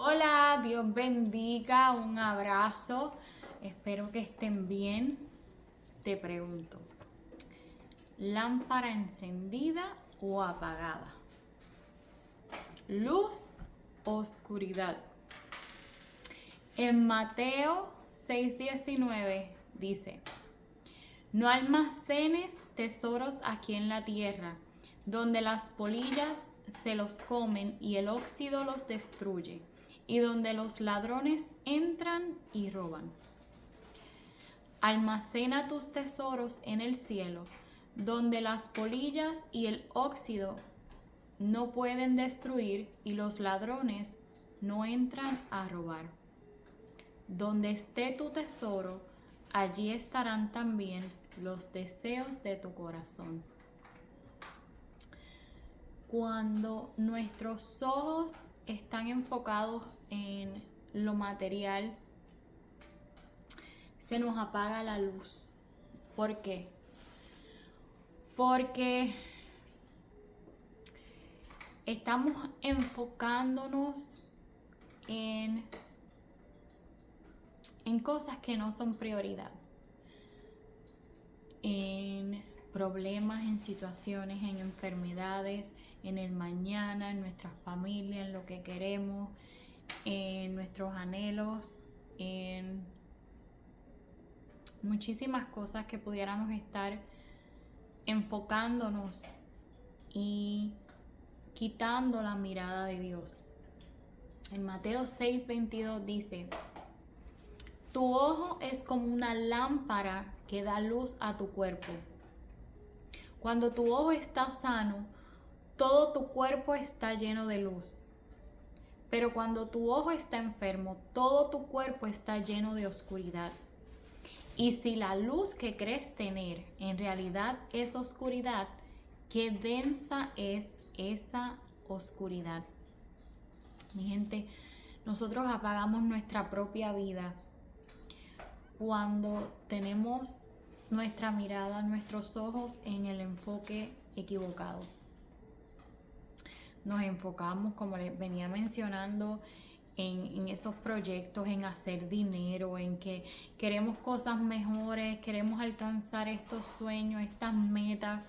Hola, Dios bendiga, un abrazo. Espero que estén bien. Te pregunto, ¿lámpara encendida o apagada? ¿Luz o oscuridad? En Mateo 6:19 dice, no almacenes tesoros aquí en la tierra, donde las polillas se los comen y el óxido los destruye, y donde los ladrones entran y roban. Almacena tus tesoros en el cielo, donde las polillas y el óxido no pueden destruir y los ladrones no entran a robar. Donde esté tu tesoro, allí estarán también los deseos de tu corazón. Cuando nuestros ojos están enfocados en lo material, se nos apaga la luz. ¿Por qué? Porque estamos enfocándonos en cosas que no son prioridad, en problemas, en situaciones, en enfermedades, en el mañana, en nuestra familia, en lo que queremos, en nuestros anhelos, en muchísimas cosas que pudiéramos estar enfocándonos y quitando la mirada de Dios. En Mateo 6:22 dice, tu ojo es como una lámpara que da luz a tu cuerpo. Cuando tu ojo está sano, todo tu cuerpo está lleno de luz. Pero cuando tu ojo está enfermo, todo tu cuerpo está lleno de oscuridad. Y si la luz que crees tener en realidad es oscuridad, qué densa es esa oscuridad. Mi gente, nosotros apagamos nuestra propia vida cuando tenemos nuestra mirada, nuestros ojos en el enfoque equivocado. Nos enfocamos, como les venía mencionando, en esos proyectos, en hacer dinero, en que queremos cosas mejores, queremos alcanzar estos sueños, estas metas.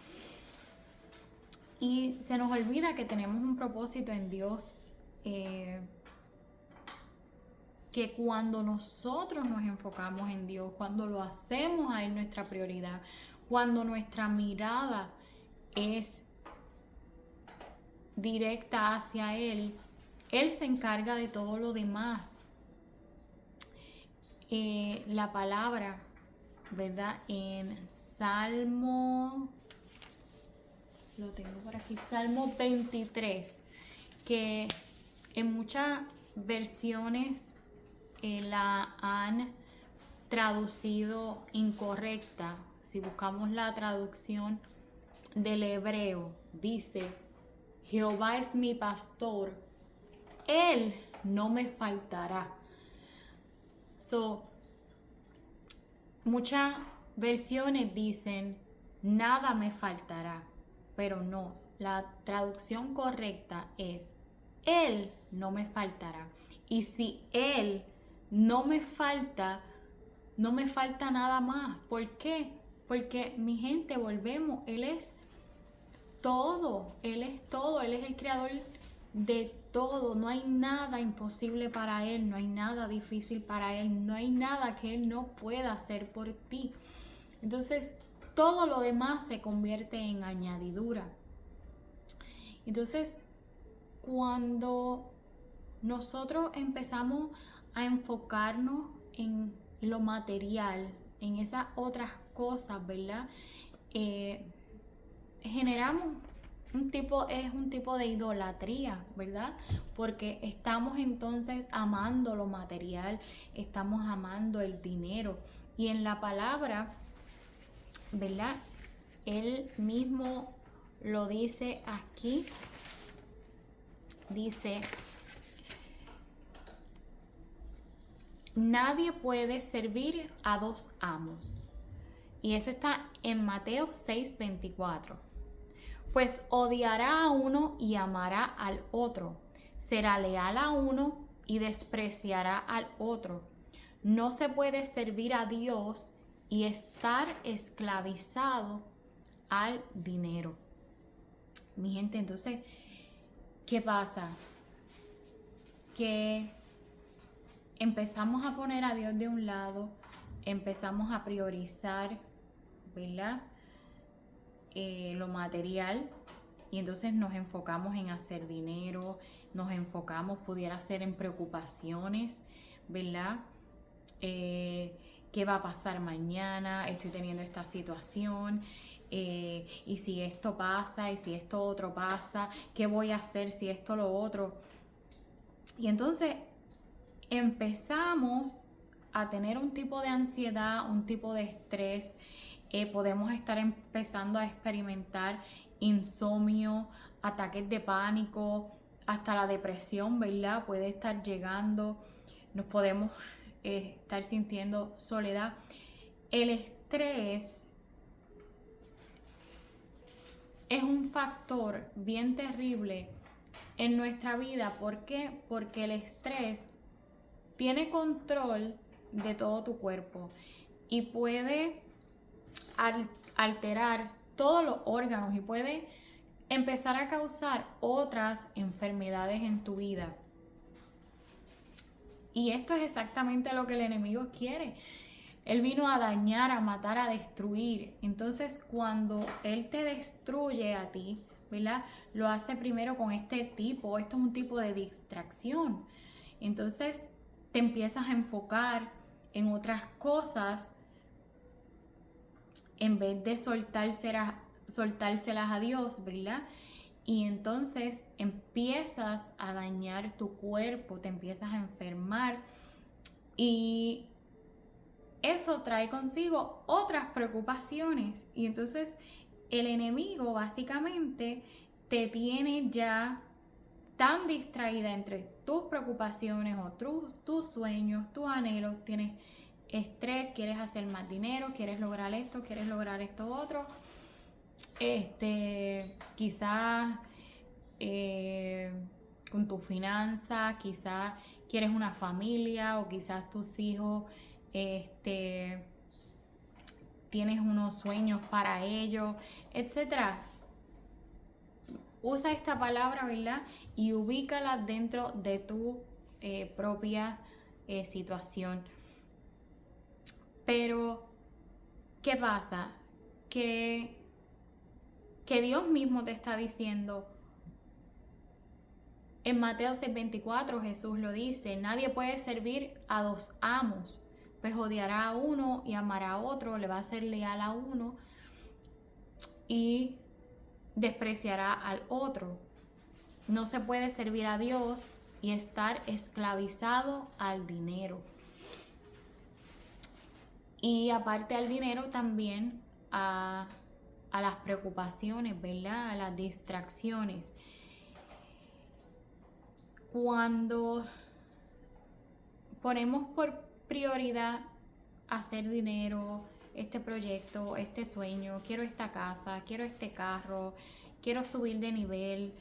Y se nos olvida que tenemos un propósito en Dios, que cuando nosotros nos enfocamos en Dios, cuando lo hacemos a Él nuestra prioridad, cuando nuestra mirada es directa hacia Él, Él se encarga de todo lo demás. La palabra, ¿verdad? En Salmo, lo tengo por aquí, Salmo 23, que en muchas versiones la han traducido incorrecta. Si buscamos la traducción del hebreo, dice, Jehová es mi pastor, Él no me faltará. Muchas versiones dicen, nada me faltará, pero no, la traducción correcta es, Él no me faltará. Y si Él no me falta nada más. ¿Por qué? Porque mi gente, volvemos, Él es todo, Él es todo, Él es el creador de todo, no hay nada imposible para Él, no hay nada difícil para Él, no hay nada que Él no pueda hacer por ti. Entonces, todo lo demás se convierte en añadidura. Entonces, cuando nosotros empezamos a enfocarnos en lo material, en esas otras cosas, ¿verdad? Generamos es un tipo de idolatría, ¿verdad? Porque estamos entonces amando lo material, estamos amando el dinero. Y en la palabra, ¿verdad? Él mismo lo dice aquí. Dice, nadie puede servir a dos amos. Y eso está en Mateo 6:24. Pues odiará a uno y amará al otro. Será leal a uno y despreciará al otro. No se puede servir a Dios y estar esclavizado al dinero. Mi gente, entonces, ¿qué pasa? Que empezamos a poner a Dios de un lado, empezamos a priorizar, ¿verdad? Lo material, y entonces nos enfocamos en hacer dinero, nos enfocamos, pudiera ser en preocupaciones, ¿verdad? ¿Qué va a pasar mañana? Estoy teniendo esta situación, y si esto pasa, y si esto otro pasa, ¿qué voy a hacer si esto lo otro? Y entonces empezamos a tener un tipo de ansiedad, un tipo de estrés. Podemos estar empezando a experimentar insomnio, ataques de pánico, hasta la depresión, ¿verdad? Puede estar llegando, nos podemos estar sintiendo soledad. El estrés es un factor bien terrible en nuestra vida. ¿Por qué? Porque el estrés tiene control de todo tu cuerpo y puede alterar todos los órganos y puede empezar a causar otras enfermedades en tu vida. Y esto es exactamente lo que el enemigo quiere. Él vino a dañar, a matar, a destruir. Entonces, cuando él te destruye a ti, ¿verdad? Lo hace primero con esto es un tipo de distracción. Entonces, te empiezas a enfocar en otras cosas en vez de soltárselas a Dios, ¿verdad? Y entonces empiezas a dañar tu cuerpo, te empiezas a enfermar y eso trae consigo otras preocupaciones. Y entonces el enemigo básicamente te tiene ya tan distraída entre tus preocupaciones o tus sueños, tus anhelos, tienes estrés, quieres hacer más dinero, quieres lograr esto otro, quizás con tu finanza, quizás quieres una familia o quizás tus hijos, tienes unos sueños para ellos, etcétera. Usa esta palabra, ¿verdad? Y ubícala dentro de tu propia situación. Pero, ¿qué pasa? Que Dios mismo te está diciendo, en Mateo 6:24 Jesús lo dice, nadie puede servir a dos amos, pues odiará a uno y amará a otro, le va a ser leal a uno y despreciará al otro. No se puede servir a Dios y estar esclavizado al dinero. Y aparte al dinero también a las preocupaciones, ¿verdad? A las distracciones. Cuando ponemos por prioridad hacer dinero, este proyecto, este sueño, quiero esta casa, quiero este carro, quiero subir de nivel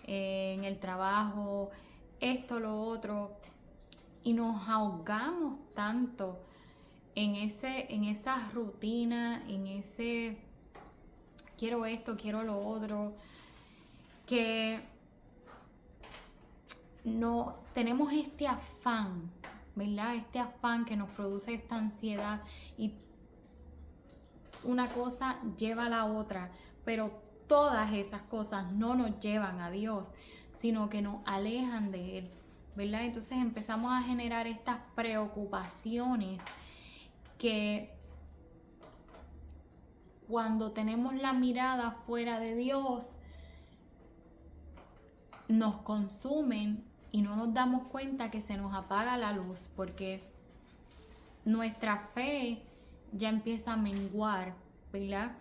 en el trabajo, esto, lo otro, y nos ahogamos tanto en esa rutina, en ese quiero esto, quiero lo otro, que no tenemos este afán, ¿verdad? Este afán que nos produce esta ansiedad y una cosa lleva a la otra, pero todas esas cosas no nos llevan a Dios, sino que nos alejan de Él, ¿verdad? Entonces empezamos a generar estas preocupaciones que cuando tenemos la mirada fuera de Dios nos consumen y no nos damos cuenta que se nos apaga la luz porque nuestra fe ya empieza a menguar, ¿verdad?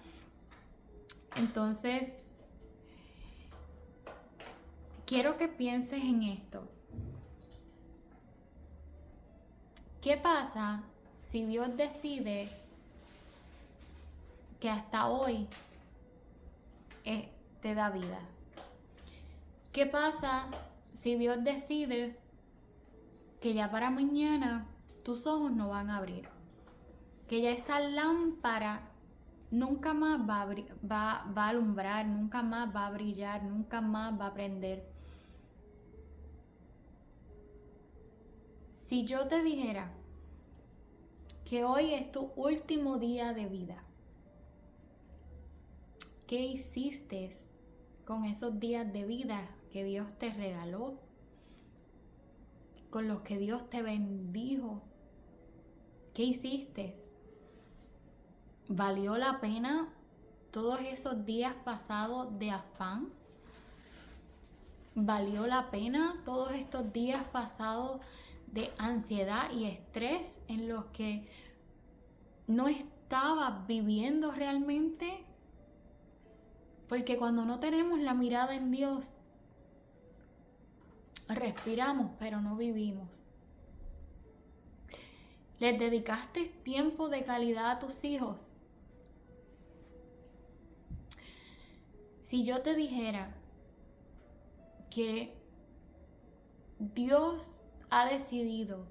Entonces, quiero que pienses en esto. ¿Qué pasa si Dios decide que hasta hoy te da vida? ¿Qué pasa si Dios decide que ya para mañana tus ojos no van a abrir, que ya esa lámpara nunca más va a alumbrar, nunca más va a brillar, nunca más va a prender. Si yo te dijera que hoy es tu último día de vida, ¿qué hiciste con esos días de vida que Dios te regaló? Con los que Dios te bendijo. ¿Qué hiciste? ¿Valió la pena todos esos días pasados de afán? ¿Valió la pena todos estos días pasados de ansiedad y estrés en los que no estabas viviendo realmente? Porque cuando no tenemos la mirada en Dios, respiramos pero no vivimos. ¿Les dedicaste tiempo de calidad a tus hijos? Si yo te dijera que Dios ha decidido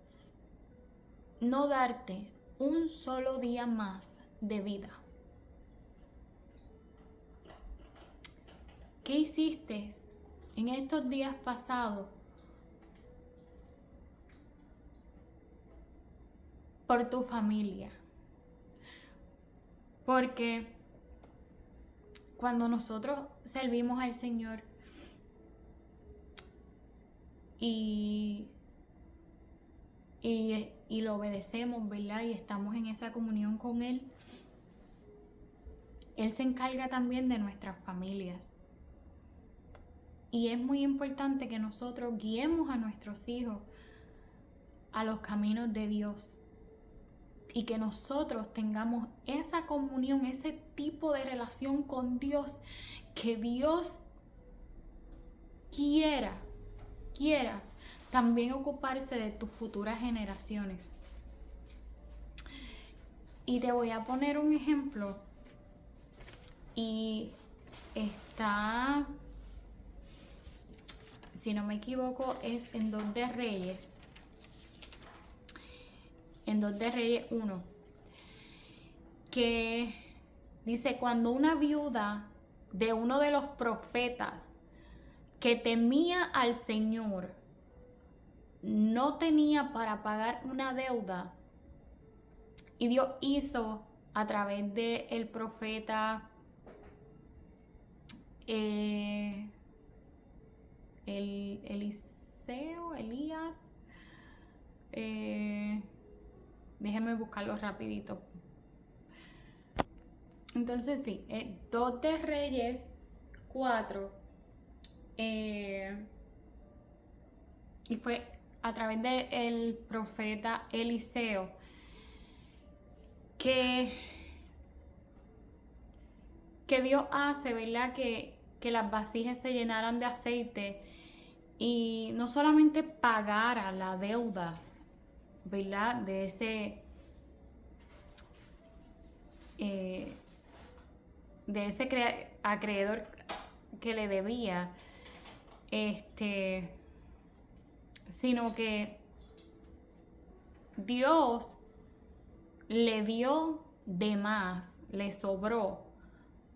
no darte un solo día más de vida, ¿qué hiciste en estos días pasados por tu familia? Porque cuando nosotros servimos al Señor y lo obedecemos, ¿verdad? Y estamos en esa comunión con Él, Él se encarga también de nuestras familias. Y es muy importante que nosotros guiemos a nuestros hijos a los caminos de Dios. Y que nosotros tengamos esa comunión, ese tipo de relación con Dios, que Dios quiera también ocuparse de tus futuras generaciones. Y te voy a poner un ejemplo. Y está, si no me equivoco, es en 2 de Reyes. En 2 de Reyes 1. Que dice, cuando una viuda de uno de los profetas que temía al Señor no tenía para pagar una deuda, y Dios hizo a través de el profeta Elías, déjenme buscarlo rapidito. Entonces sí, 2 de Reyes 4, y fue a través del profeta Eliseo que Dios hace, ¿verdad? Que las vasijas se llenaran de aceite y no solamente pagara la deuda, ¿verdad? De ese acreedor que le debía, sino que Dios le dio de más, le sobró,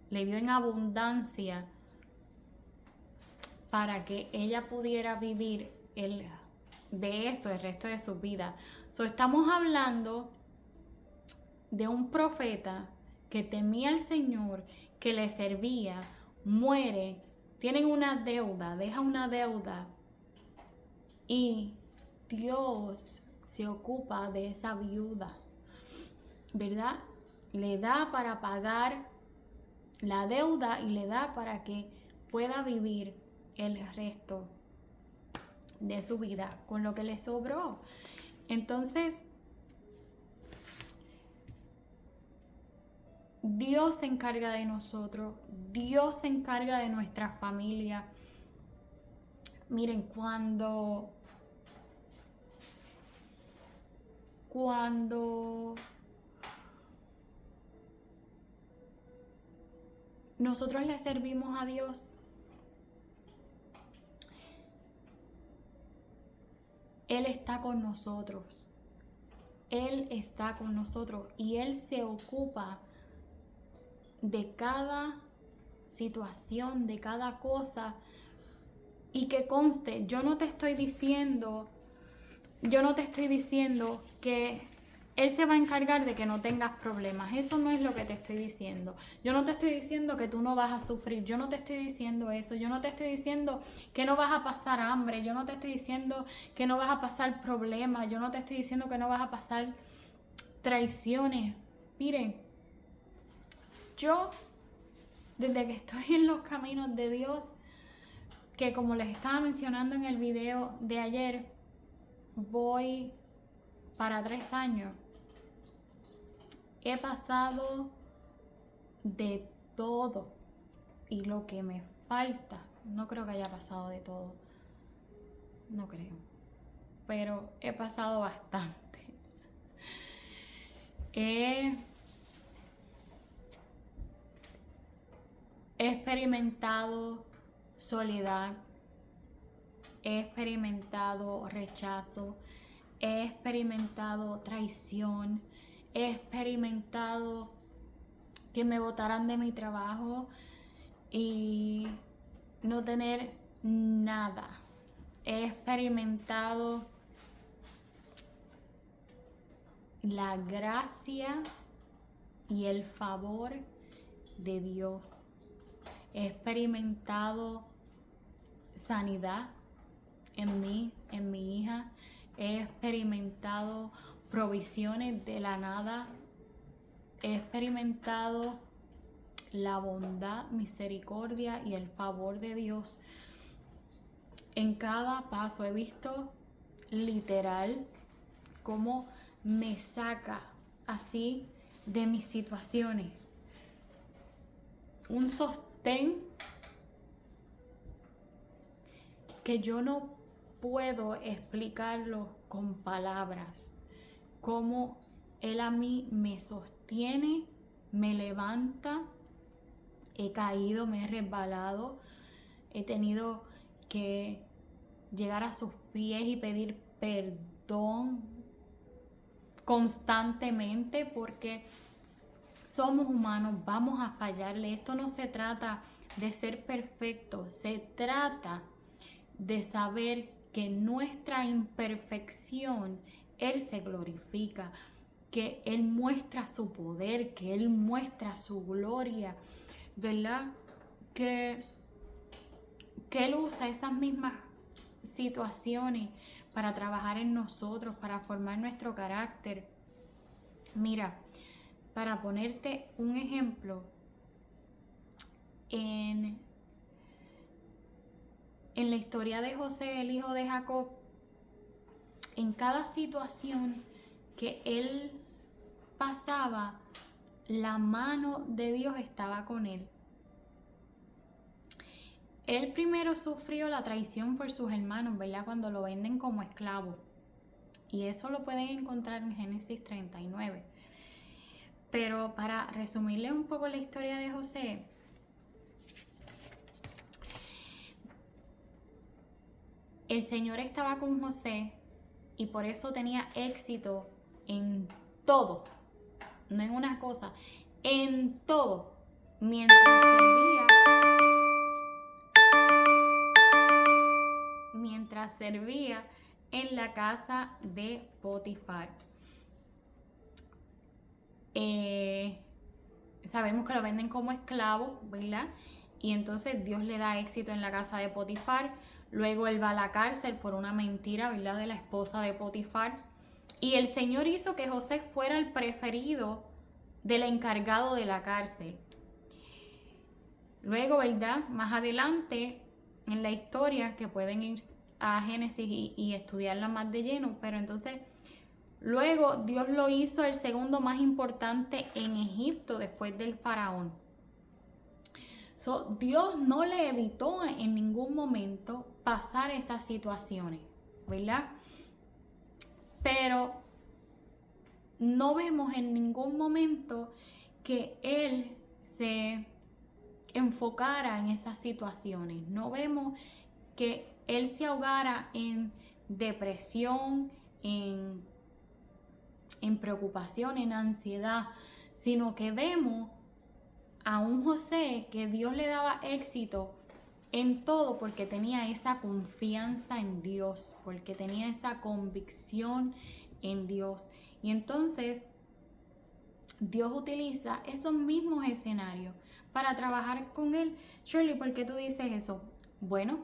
le dio en abundancia para que ella pudiera vivir de eso el resto de su vida. Estamos hablando de un profeta que temía al Señor, que le servía, muere, tienen una deuda, deja una deuda, y Dios se ocupa de esa viuda, ¿verdad? Le da para pagar la deuda y le da para que pueda vivir el resto de su vida con lo que le sobró. Entonces, Dios se encarga de nosotros, Dios se encarga de nuestra familia. Miren, cuando nosotros le servimos a Dios, Él está con nosotros. Él está con nosotros y Él se ocupa de cada situación, de cada cosa. Y que conste, yo no te estoy diciendo que Él se va a encargar de que no tengas problemas. Eso no es lo que te estoy diciendo. Yo no te estoy diciendo que tú no vas a sufrir. Yo no te estoy diciendo eso. Yo no te estoy diciendo que no vas a pasar hambre. Yo no te estoy diciendo que no vas a pasar problemas. Yo no te estoy diciendo que no vas a pasar traiciones. Miren, yo desde que estoy en los caminos de Dios, que como les estaba mencionando en el video de ayer, voy para 3 años. He pasado de todo y lo que me falta, no creo que haya pasado de todo, no creo, pero he pasado bastante. He experimentado soledad, he experimentado rechazo, he experimentado traición, he experimentado que me botaran de mi trabajo y no tener nada. He experimentado la gracia y el favor de Dios. He experimentado sanidad en mí, en mi hija. He experimentado provisiones de la nada. He experimentado la bondad, misericordia y el favor de Dios en cada paso. He visto literal cómo me saca así de mis situaciones. Un sostén que yo no puedo explicarlo con palabras. Cómo Él a mí me sostiene, me levanta. He caído, me he resbalado. He tenido que llegar a sus pies y pedir perdón constantemente porque somos humanos, vamos a fallarle. Esto no se trata de ser perfecto, se trata de saber que en nuestra imperfección Él se glorifica, que Él muestra su poder, que Él muestra su gloria, ¿verdad? Que Él usa esas mismas situaciones para trabajar en nosotros, para formar nuestro carácter. Mira, para ponerte un ejemplo, en la historia de José, el hijo de Jacob, en cada situación que él pasaba, la mano de Dios estaba con él. Él primero sufrió la traición por sus hermanos, ¿verdad? Cuando lo venden como esclavo. Y eso lo pueden encontrar en Génesis 39. Pero para resumirle un poco la historia de José, el Señor estaba con José y por eso tenía éxito en todo, no en una cosa, en todo, mientras servía en la casa de Potifar. Sabemos que lo venden como esclavo, ¿verdad? Y entonces Dios le da éxito en la casa de Potifar. Luego él va a la cárcel por una mentira, ¿verdad? De la esposa de Potifar. Y el Señor hizo que José fuera el preferido del encargado de la cárcel. Luego, ¿verdad? Más adelante en la historia, que pueden ir a Génesis y estudiarla más de lleno, pero entonces luego Dios lo hizo el segundo más importante en Egipto después del faraón. Dios no le evitó en ningún momento pasar esas situaciones, ¿verdad? Pero no vemos en ningún momento que Él se enfocara en esas situaciones. No vemos que Él se ahogara en depresión, en preocupación, en ansiedad, sino que vemos a un José que Dios le daba éxito en todo porque tenía esa confianza en Dios, porque tenía esa convicción en Dios. Y entonces Dios utiliza esos mismos escenarios para trabajar con él. Shirley, ¿por qué tú dices eso? Bueno,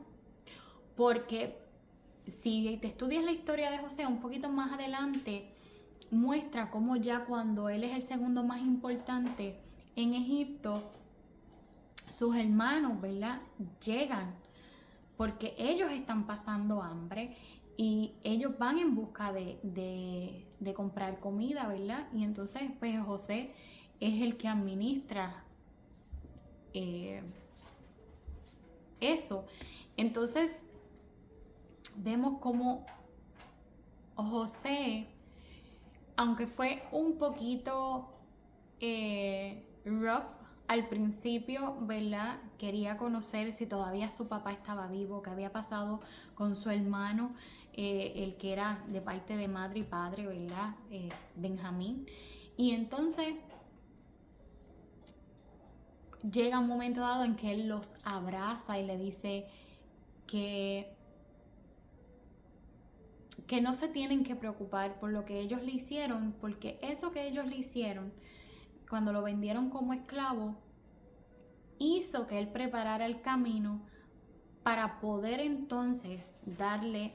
porque si te estudias la historia de José un poquito más adelante, muestra cómo ya cuando él es el segundo más importante en Egipto, sus hermanos, ¿verdad? Llegan porque ellos están pasando hambre y ellos van en busca de comprar comida, ¿verdad? Y entonces, pues José es el que administra eso. Entonces, vemos como José, aunque fue un poquito rough al principio, ¿verdad? Quería conocer si todavía su papá estaba vivo, qué había pasado con su hermano, el que era de parte de madre y padre, ¿verdad? Benjamín. Y entonces llega un momento dado en que él los abraza y le dice que no se tienen que preocupar por lo que ellos le hicieron, porque eso que ellos le hicieron cuando lo vendieron como esclavo hizo que él preparara el camino para poder entonces darle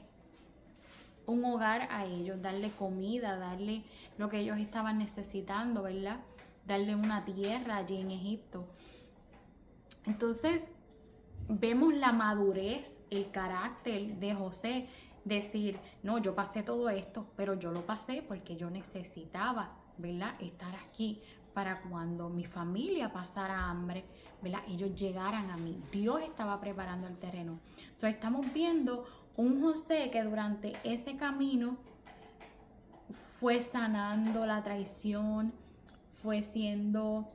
un hogar a ellos, darle comida, darle lo que ellos estaban necesitando, ¿verdad? Darle una tierra allí en Egipto. Entonces vemos la madurez, el carácter de José, decir, no, yo pasé todo esto, pero yo lo pasé porque yo necesitaba, ¿verdad? Estar aquí para cuando mi familia pasara hambre, ¿verdad? Ellos llegaran a mí. Dios estaba preparando el terreno. So, estamos viendo un José que durante ese camino fue sanando la traición, fue siendo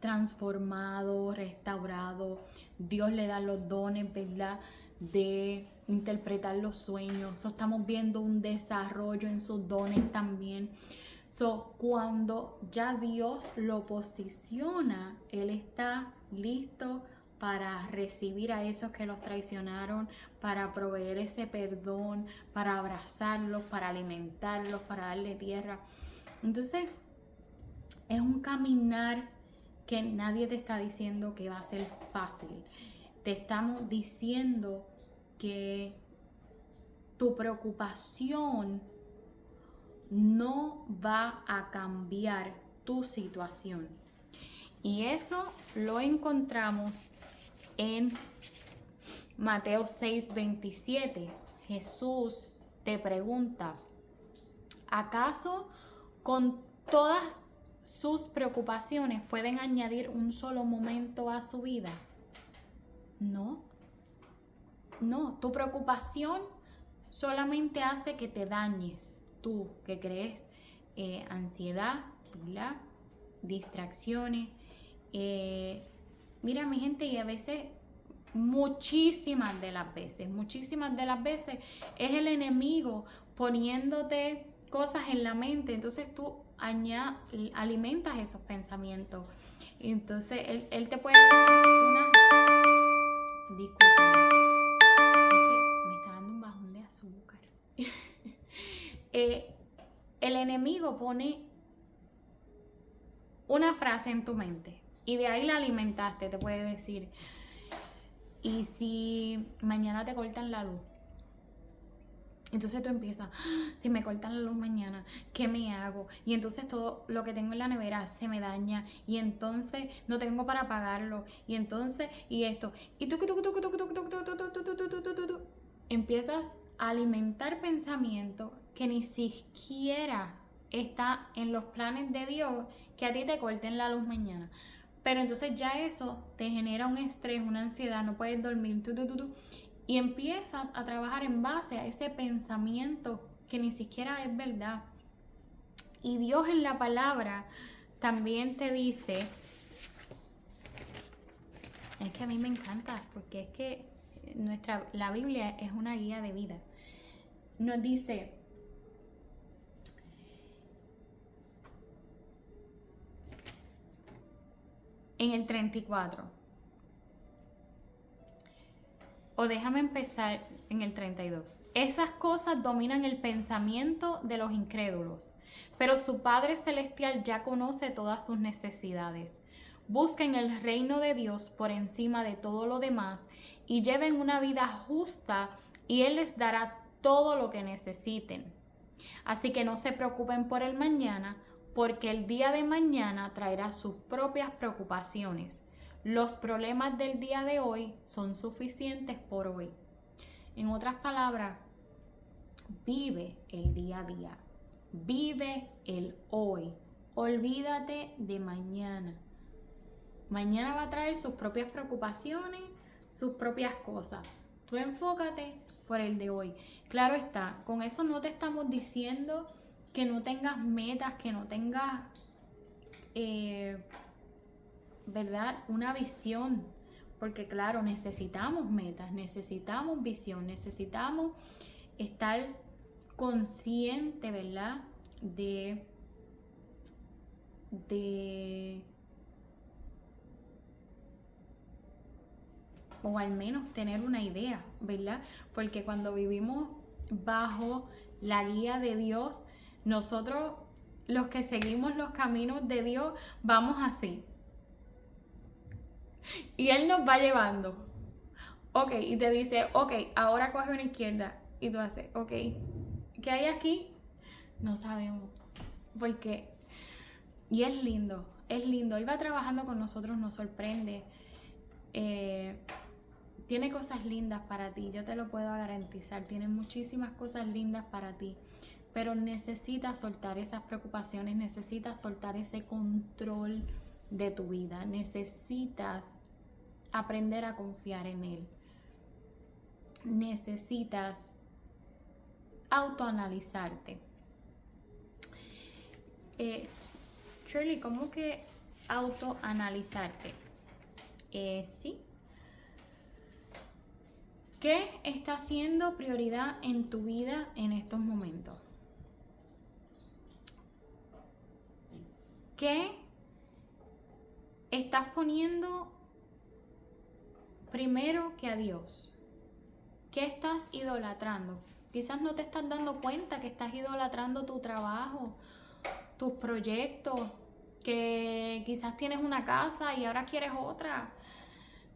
transformado, restaurado. Dios le da los dones, ¿verdad? De interpretar los sueños. So, estamos viendo un desarrollo en sus dones también. So, cuando ya Dios lo posiciona, Él está listo para recibir a esos que los traicionaron, para proveer ese perdón, para abrazarlos, para alimentarlos, para darle tierra. Entonces, es un caminar que nadie te está diciendo que va a ser fácil. Te estamos diciendo que tu preocupación no va a cambiar tu situación. Y eso lo encontramos en Mateo 6:27. Jesús te pregunta, ¿acaso con todas sus preocupaciones pueden añadir un solo momento a su vida? No, tu preocupación solamente hace que te dañes, tú que crees ansiedad, ¿verdad? Distracciones. Mira, mi gente, y a veces, muchísimas de las veces, es el enemigo poniéndote cosas en la mente, entonces tú alimentas esos pensamientos. Entonces él te puede una... Disculpen, me está dando un bajón de azúcar. El enemigo pone una frase en tu mente y de ahí la alimentaste. Te puede decir, ¿y si mañana te cortan la luz? Entonces tú empiezas, si me cortan la luz mañana, ¿qué me hago? Y entonces todo lo que tengo en la nevera se me daña y entonces no tengo para pagarlo y entonces, y esto, y tú empiezas a alimentar pensamientos que ni siquiera está en los planes de Dios que a ti te corten la luz mañana. Pero entonces ya eso te genera un estrés, una ansiedad, no puedes dormir, y empiezas a trabajar en base a ese pensamiento que ni siquiera es verdad. Y Dios en la palabra también te dice, es que a mí me encanta, porque es que la Biblia es una guía de vida. nos dice, en el 34, o déjame empezar en el 32. Esas cosas dominan el pensamiento de los incrédulos, pero su Padre Celestial ya conoce todas sus necesidades. Busquen el reino de Dios por encima de todo lo demás y lleven una vida justa y Él les dará todo lo que necesiten. Así que no se preocupen por el mañana, porque el día de mañana traerá sus propias preocupaciones. Los problemas del día de hoy son suficientes por hoy. En otras palabras, vive el día a día. Vive el hoy. Olvídate de mañana. Mañana va a traer sus propias preocupaciones, sus propias cosas. Tú enfócate por el de hoy. Claro está, con eso no te estamos diciendo que no tengas metas, que no tengas, ¿verdad? Una visión. Porque claro, necesitamos metas, necesitamos visión, necesitamos estar consciente, ¿verdad? O al menos tener una idea, ¿verdad? Porque cuando vivimos bajo la guía de Dios, nosotros, los que seguimos los caminos de Dios, vamos así. Y Él nos va llevando. Ok, y te dice, ok, ahora coge una izquierda. Y tú haces, ok, ¿qué hay aquí? No sabemos. Porque, y es lindo. Él va trabajando con nosotros, nos sorprende. Tiene cosas lindas para ti, yo te lo puedo garantizar. Tiene muchísimas cosas lindas para ti. Pero necesitas soltar esas preocupaciones, necesitas soltar ese control de tu vida. Necesitas aprender a confiar en Él. Necesitas autoanalizarte. Shirley, ¿cómo que autoanalizarte? Sí. ¿Qué está siendo prioridad en tu vida en estos momentos? ¿Qué estás poniendo primero que a Dios? ¿Qué estás idolatrando? Quizás no te estás dando cuenta que estás idolatrando tu trabajo, tus proyectos, que quizás tienes una casa y ahora quieres otra,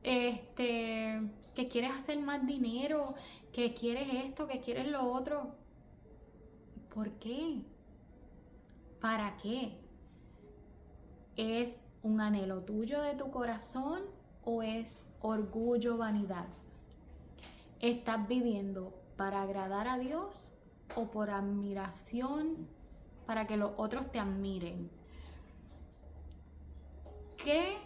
que quieres hacer más dinero, que quieres esto, que quieres lo otro. ¿Por qué? ¿Para qué? ¿Es un anhelo tuyo de tu corazón o es orgullo, vanidad? ¿Estás viviendo para agradar a Dios o por admiración, para que los otros te admiren? ¿Qué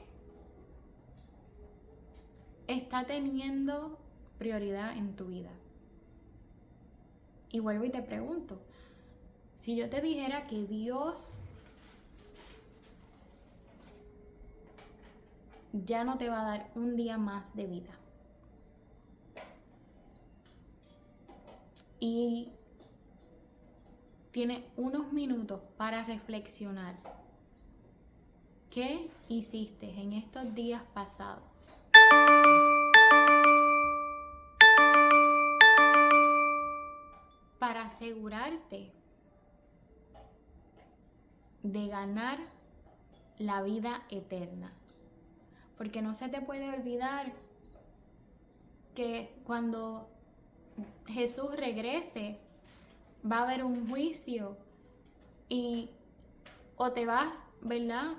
está teniendo prioridad en tu vida? Y vuelvo y te pregunto, si yo te dijera que Dios ya no te va a dar un día más de vida y tiene unos minutos para reflexionar, ¿qué hiciste en estos días pasados para asegurarte de ganar la vida eterna? Porque no se te puede olvidar que cuando Jesús regrese va a haber un juicio y o te vas, ¿verdad?,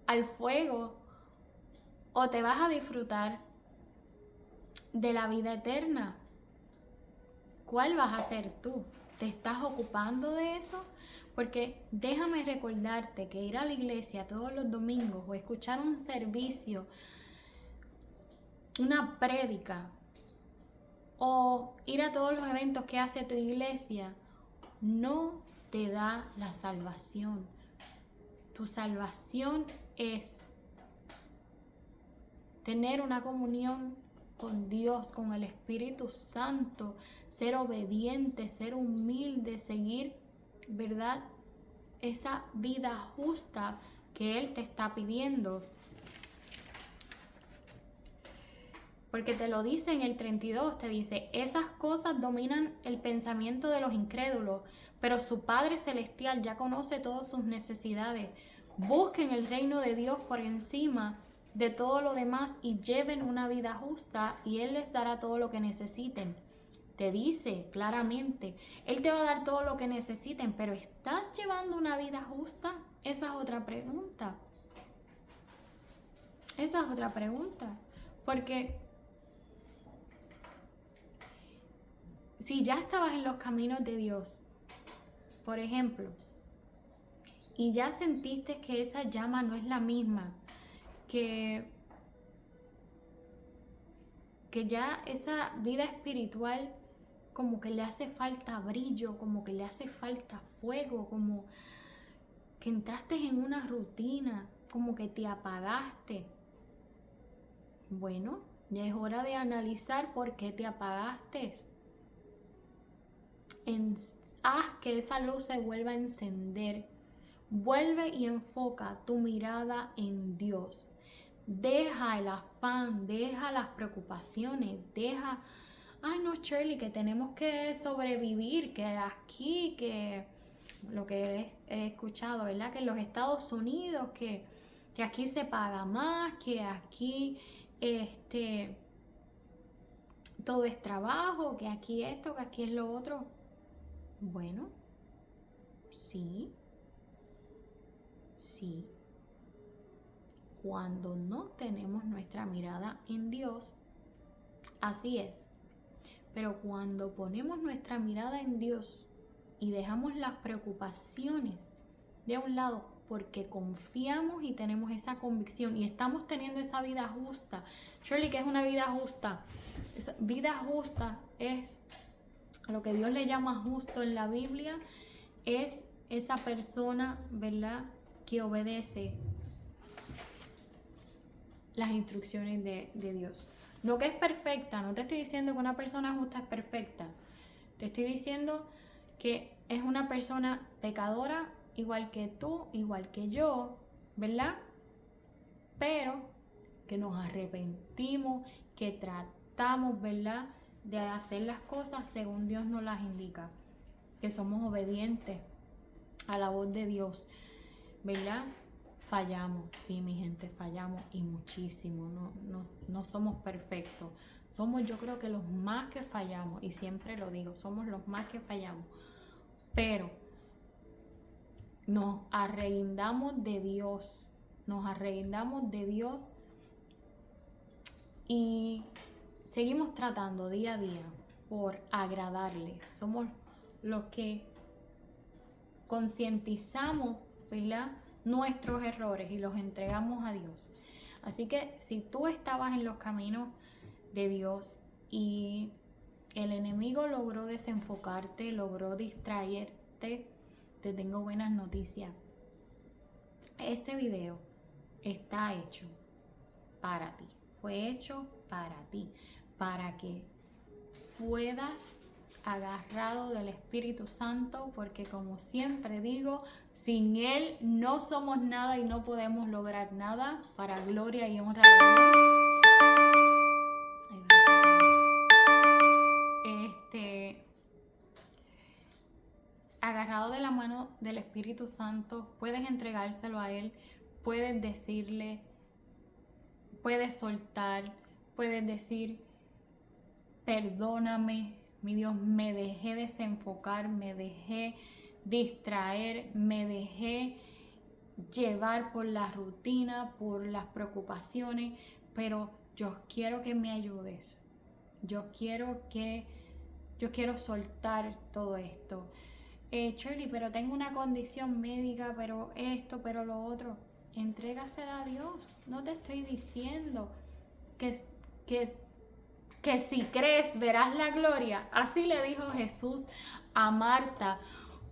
al fuego o te vas a disfrutar de la vida eterna. ¿Cuál vas a hacer tú? ¿Te estás ocupando de eso? Porque déjame recordarte que ir a la iglesia todos los domingos o escuchar un servicio, una prédica o ir a todos los eventos que hace tu iglesia no te da la salvación. Tu salvación es tener una comunión con Dios, con el Espíritu Santo, ser obediente, ser humilde, seguir, ¿verdad?, esa vida justa que Él te está pidiendo. Porque te lo dice en el 32, te dice, esas cosas dominan el pensamiento de los incrédulos, pero su Padre Celestial ya conoce todas sus necesidades. Busquen el reino de Dios por encima de todo lo demás y lleven una vida justa y Él les dará todo lo que necesiten. Te dice claramente, Él te va a dar todo lo que necesiten, pero ¿estás llevando una vida justa? Esa es otra pregunta. Esa es otra pregunta. Porque si ya estabas en los caminos de Dios, por ejemplo, y ya sentiste que esa llama no es la misma, que ya esa vida espiritual como que le hace falta brillo, como que le hace falta fuego, como que entraste en una rutina, como que te apagaste. Bueno, ya es hora de analizar por qué te apagaste. Haz que esa luz se vuelva a encender. Vuelve y enfoca tu mirada en Dios. Deja el afán, deja las preocupaciones, deja, ay no, Shirley, que tenemos que sobrevivir, que aquí, que lo que he escuchado, ¿verdad? Que en los Estados Unidos, que aquí se paga más, que aquí todo es trabajo, que aquí esto, que aquí es lo otro. Bueno, sí. Cuando no tenemos nuestra mirada en Dios, así es. Pero cuando ponemos nuestra mirada en Dios y dejamos las preocupaciones de un lado porque confiamos y tenemos esa convicción y estamos teniendo esa vida justa. Shirley, ¿qué es una vida justa? Esa vida justa es lo que Dios le llama justo en la Biblia, es esa persona, ¿verdad?, que obedece las instrucciones de Dios. No que es perfecta, no te estoy diciendo que una persona justa es perfecta. Te estoy diciendo que es una persona pecadora, igual que tú, igual que yo, ¿verdad? Pero que nos arrepentimos, que tratamos, ¿verdad?, de hacer las cosas según Dios nos las indica. Que somos obedientes a la voz de Dios, ¿verdad? Fallamos, sí, mi gente, fallamos y muchísimo. No somos perfectos. Somos, yo creo que los más que fallamos, y siempre lo digo, somos los más que fallamos. Pero nos arrendamos de Dios, y seguimos tratando día a día por agradarle. Somos los que concientizamos, ¿verdad?, nuestros errores y los entregamos a Dios. Así que si tú estabas en los caminos de Dios y el enemigo logró desenfocarte, logró distraerte, te tengo buenas noticias. Este video está hecho para ti, fue hecho para ti, para que puedas agarrado del Espíritu Santo, porque como siempre digo, sin Él no somos nada y no podemos lograr nada, para gloria y honra de Dios. Agarrado de la mano del Espíritu Santo, puedes entregárselo a Él, puedes decirle, puedes soltar, puedes decir, perdóname, mi Dios, me dejé desenfocar, me dejé distraer, me dejé llevar por la rutina, por las preocupaciones, pero yo quiero que me ayudes. Yo quiero soltar todo esto. Shirley, pero tengo una condición médica, pero esto, pero lo otro. Entrégasela a Dios. No te estoy diciendo que si crees verás la gloria. Así le dijo Jesús a Marta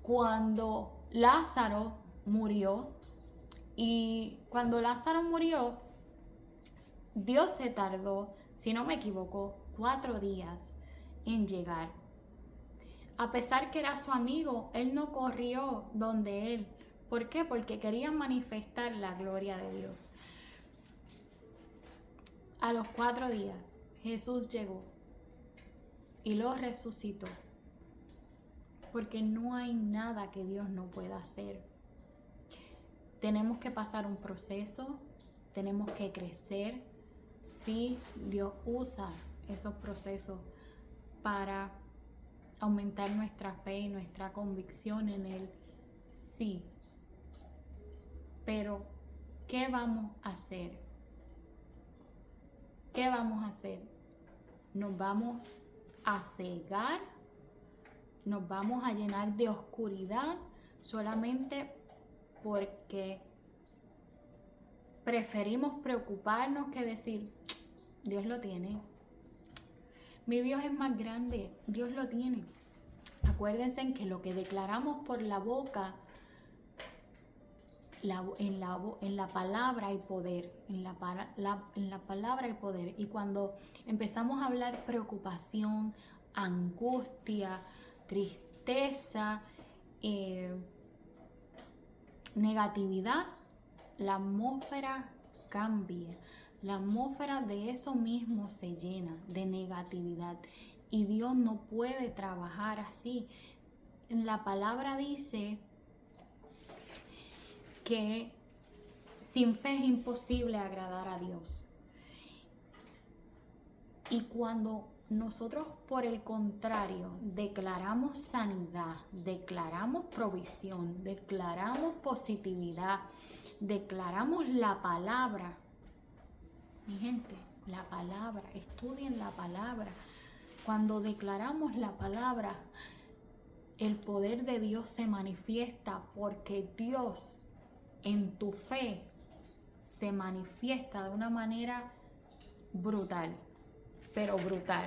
cuando Lázaro murió. Y cuando Lázaro murió, Dios se tardó si no me equivoco, 4 días en llegar. A pesar que era su amigo, él no corrió donde él. ¿Por qué? Porque quería manifestar la gloria de Dios. A los 4 días, Jesús llegó y lo resucitó. Porque no hay nada que Dios no pueda hacer. Tenemos que pasar un proceso, tenemos que crecer. Sí, Dios usa esos procesos para aumentar nuestra fe y nuestra convicción en Él. Sí. Pero, ¿qué vamos a hacer? ¿Qué vamos a hacer? ¿Nos vamos a cegar? ¿Nos vamos a llenar de oscuridad solamente porque preferimos preocuparnos que decir, Dios lo tiene? Mi Dios es más grande, Dios lo tiene. Acuérdense en que lo que declaramos por la boca, en la palabra hay poder, en la palabra hay poder. Y cuando empezamos a hablar preocupación, angustia, tristeza, negatividad, la atmósfera cambia. La atmósfera de eso mismo se llena de negatividad y Dios no puede trabajar así. La palabra dice que sin fe es imposible agradar a Dios. Y cuando nosotros, por el contrario, declaramos sanidad, declaramos provisión, declaramos positividad, declaramos la palabra, mi gente, la palabra, estudien la palabra. Cuando declaramos la palabra, el poder de Dios se manifiesta, porque Dios en tu fe se manifiesta de una manera brutal, pero brutal.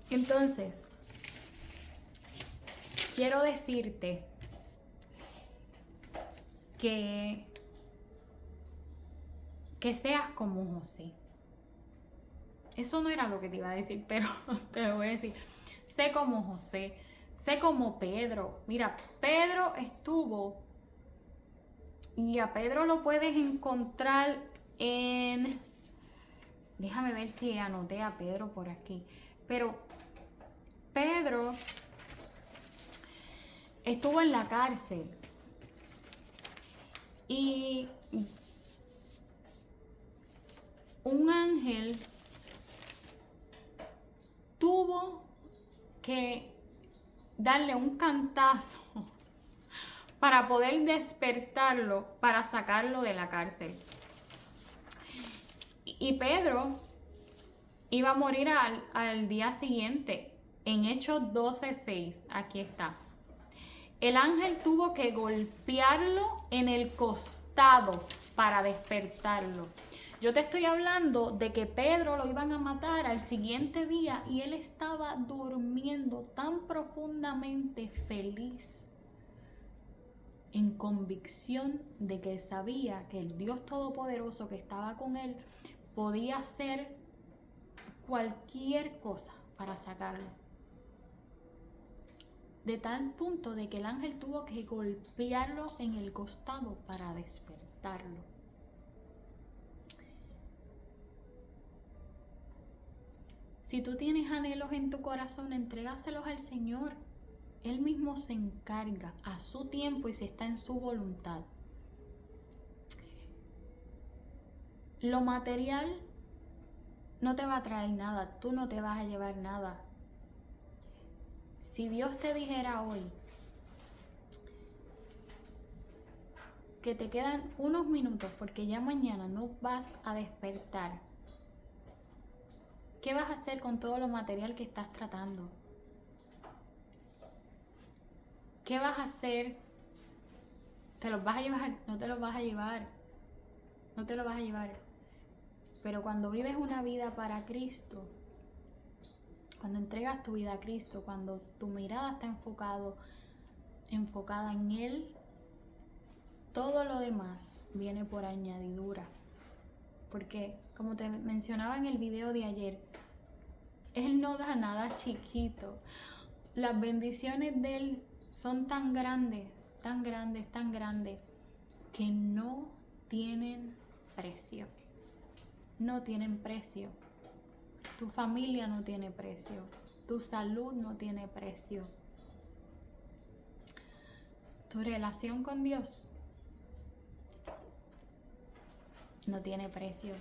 Entonces, quiero decirte que seas como José. Eso no era lo que te iba a decir, pero te lo voy a decir. Sé como José, sé como Pedro. Mira, Pedro estuvo, y a Pedro lo puedes encontrar en... Déjame ver si anoté a Pedro por aquí. Pero Pedro estuvo en la cárcel y un ángel tuvo que darle un cantazo para poder despertarlo, para sacarlo de la cárcel. Y Pedro iba a morir al día siguiente. En Hechos 12:6, aquí está. El ángel tuvo que golpearlo en el costado para despertarlo. Yo te estoy hablando de que Pedro lo iban a matar al siguiente día y él estaba durmiendo tan profundamente feliz, en convicción de que sabía que el Dios Todopoderoso que estaba con él podía hacer cualquier cosa para sacarlo. De tal punto de que el ángel tuvo que golpearlo en el costado para despertarlo. Si tú tienes anhelos en tu corazón, entrégaselos al Señor. Él mismo se encarga a su tiempo y si está en su voluntad. Lo material no te va a traer nada, tú no te vas a llevar nada. Si Dios te dijera hoy que te quedan unos minutos porque ya mañana no vas a despertar, ¿qué vas a hacer con todo lo material que estás tratando? ¿Qué vas a hacer? ¿Te los vas a llevar? No te los vas a llevar. No te los vas a llevar. Pero cuando vives una vida para Cristo, cuando entregas tu vida a Cristo, cuando tu mirada está enfocada en Él, todo lo demás viene por añadidura. Porque como te mencionaba en el video de ayer, Él no da nada chiquito. Las bendiciones de Él son tan grandes, tan grandes, tan grandes, que no tienen precio. No tienen precio. Tu familia no tiene precio. Tu salud no tiene precio. Tu relación con Dios no tiene precio.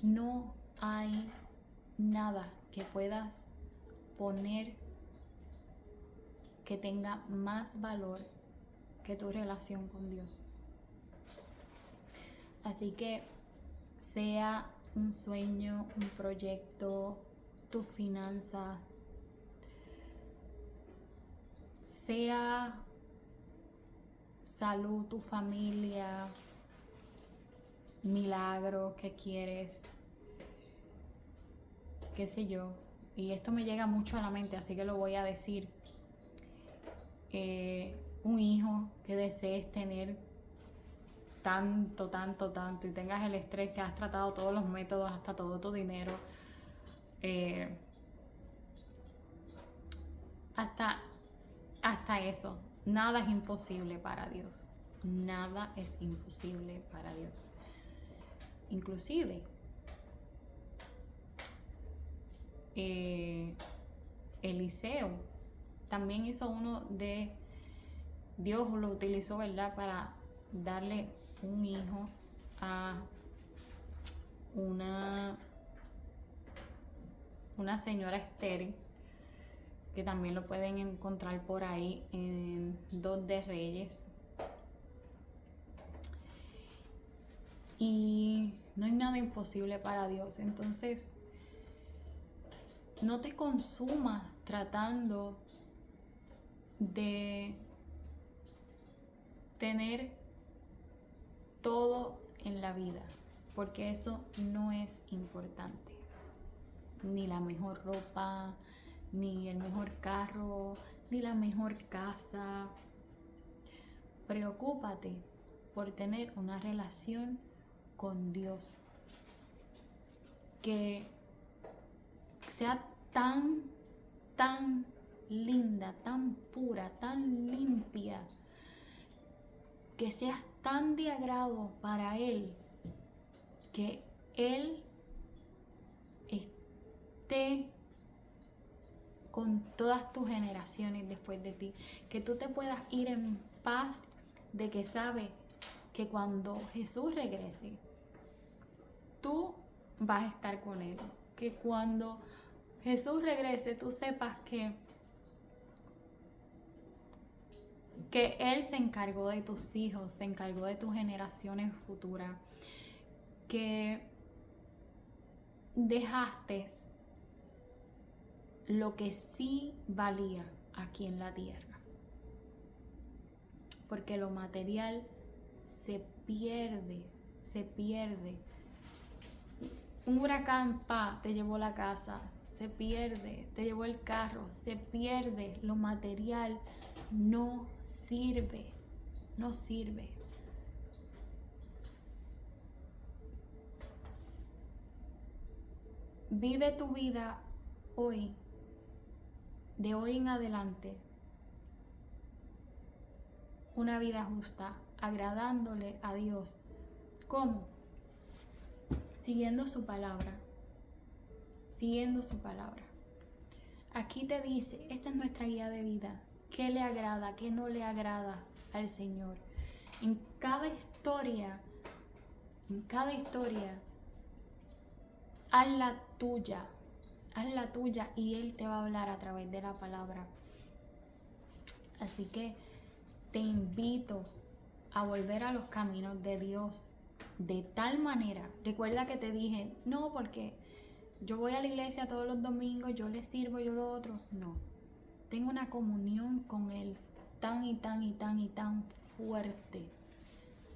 No hay nada que puedas poner que tenga más valor que tu relación con Dios. Así que sea un sueño, un proyecto, tus finanzas, sea salud, tu familia, milagro que quieres, qué sé yo. Y esto me llega mucho a la mente, así que lo voy a decir. Un hijo que desees tener tanto, tanto, tanto, y tengas el estrés, que has tratado todos los métodos, hasta todo tu dinero, hasta eso. Nada es imposible para Dios. Nada es imposible para Dios. Inclusive, Eliseo también hizo uno de... Dios lo utilizó, ¿verdad?, para darle un hijo a una señora estéril, que también lo pueden encontrar por ahí en 2 de Reyes. Y no hay nada imposible para Dios. Entonces, no te consumas tratando de tener todo en la vida, porque eso no es importante. Ni la mejor ropa, ni el mejor carro, ni la mejor casa. Preocúpate por tener una relación con Dios que sea tan, tan linda, tan pura, tan limpia, que seas tan de agrado para Él, que Él esté con todas tus generaciones después de ti, que tú te puedas ir en paz de que sabes que cuando Jesús regrese, tú vas a estar con Él, que cuando Jesús regrese, tú sepas que Él se encargó de tus hijos, se encargó de tus generaciones futuras, que dejaste lo que sí valía aquí en la tierra. Porque lo material se pierde, se pierde. Un huracán, te llevó la casa, se pierde, te llevó el carro, se pierde. Lo material no sirve, no sirve. Vive tu vida hoy, de hoy en adelante, una vida justa, agradándole a Dios. ¿Cómo? Siguiendo su palabra, siguiendo su palabra. Aquí te dice, esta es nuestra guía de vida. ¿Qué le agrada? ¿Qué no le agrada al Señor? En cada historia, haz la tuya y Él te va a hablar a través de la palabra. Así que te invito a volver a los caminos de Dios de tal manera. Recuerda que te dije, no, porque yo voy a la iglesia todos los domingos, yo le sirvo, yo lo otro. No, tengo una comunión con Él tan y tan y tan y tan fuerte.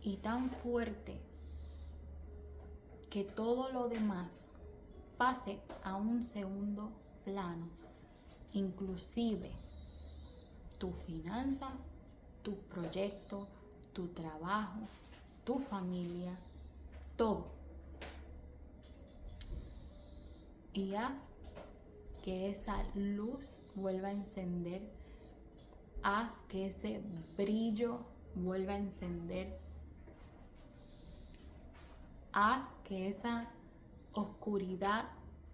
Y tan fuerte que todo lo demás pase a un segundo plano. Inclusive tu finanza, tu proyecto, tu trabajo, tu familia, todo. y haz que esa luz vuelva a encender. Haz que ese brillo vuelva a encender. Haz que esa oscuridad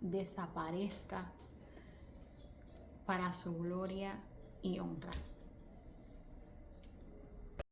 desaparezca para su gloria y honra.